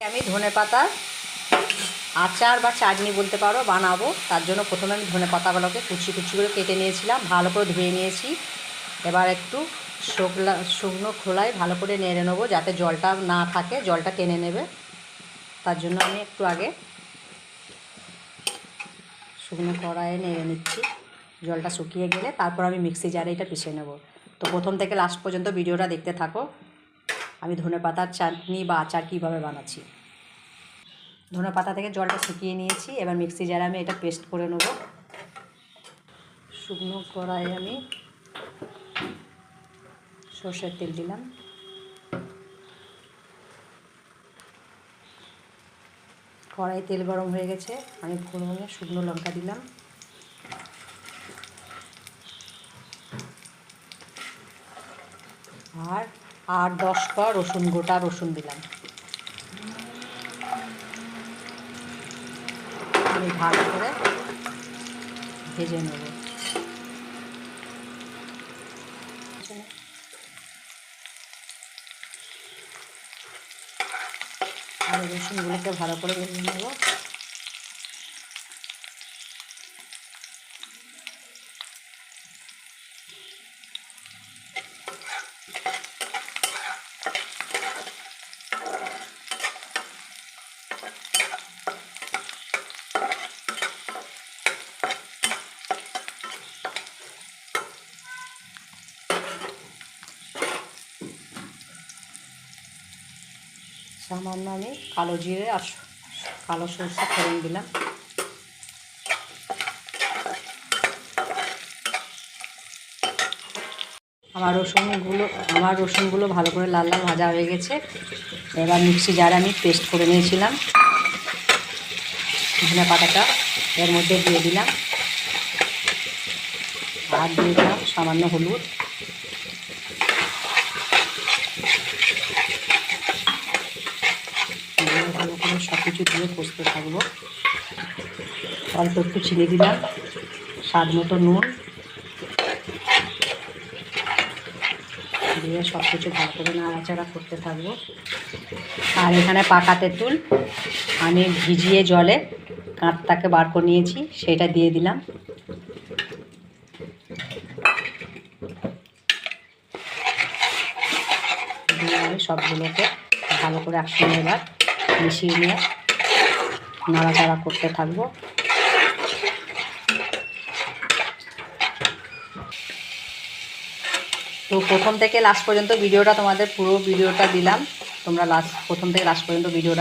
আমি ধনেপাতা আচার বা চাটনি বলতে পারো বানাবো। তার জন্য প্রথমে আমি ধনেপাতাগুলোকে কুচি কুচি করে কেটে নিয়েছিলাম, ভালো করে ধুয়ে নিয়েছি। এবার একটু শুকনো খোলায় ভালো করে নেড়ে নেবো, যাতে জলটা না থাকে, জলটা টেনে নেবে। তার জন্য আমি একটু আগে শুকনো কড়াইয়ে নেড়ে নিচ্ছি। জলটা শুকিয়ে গেলে তারপর আমি মিক্সি জারে এটা পিষে নেব। তো প্রথম থেকে লাস্ট পর্যন্ত ভিডিওটা দেখতে থাকো, আমি ধনেপাতার চাটনি বা আচার কীভাবে বানাচ্ছি। ধনেপাতা থেকে জলটা শুকিয়ে নিয়েছি, এবার মিক্সি জারে আমি এটা পেস্ট করে নেব। শুকনো কড়াইয়ে আমি সর্ষের তেল দিলাম, কড়াই তেল গরম হয়ে গেছে, আমি ফোড়নে শুকনো লঙ্কা দিলাম, আর 8-10 কোয়া রসুন, গোটা রসুন দিলাম। আমি ভালো করে ভেজে নেব। আর রসুনগুলোকে ভালো করে ভেজে নেব। সামান্য আমি কালো জিরে আর কালো সরষে ফোড়ন দিলাম। আমার রসুনগুলো ভালো করে লাল লাল ভাজা হয়ে গেছে। এবার মিক্সি জারে আমি পেস্ট করে নিয়েছিলাম ধনেপাতাটা এর মধ্যে দিয়ে দিলাম, আর দিয়ে দিলাম সামান্য হলুদ। ভালো করে সব কিছু দিয়ে কষতে থাকবো। অল্প একটু চিনি দিলাম, স্বাদ মতো নুন দিয়ে সব কিছু ভালো করে নাড়াচাড়া করতে থাকবো। আর এখানে পাকা তেঁতুল আমি ভিজিয়ে জলে কাঁচটাকে বার করে নিয়েছি, সেটা দিয়ে দিলাম। দিয়ে আমি সবগুলোকে ভালো করে একসঙ্গে এবার মিশিয়ে নিয়ে নাড়াচাড়া করতে থাকবো। তো প্রথম থেকে লাস্ট পর্যন্ত ভিডিওটা তোমাদের পুরো ভিডিওটা দিলাম, তোমরা প্রথম থেকে লাস্ট পর্যন্ত ভিডিওটা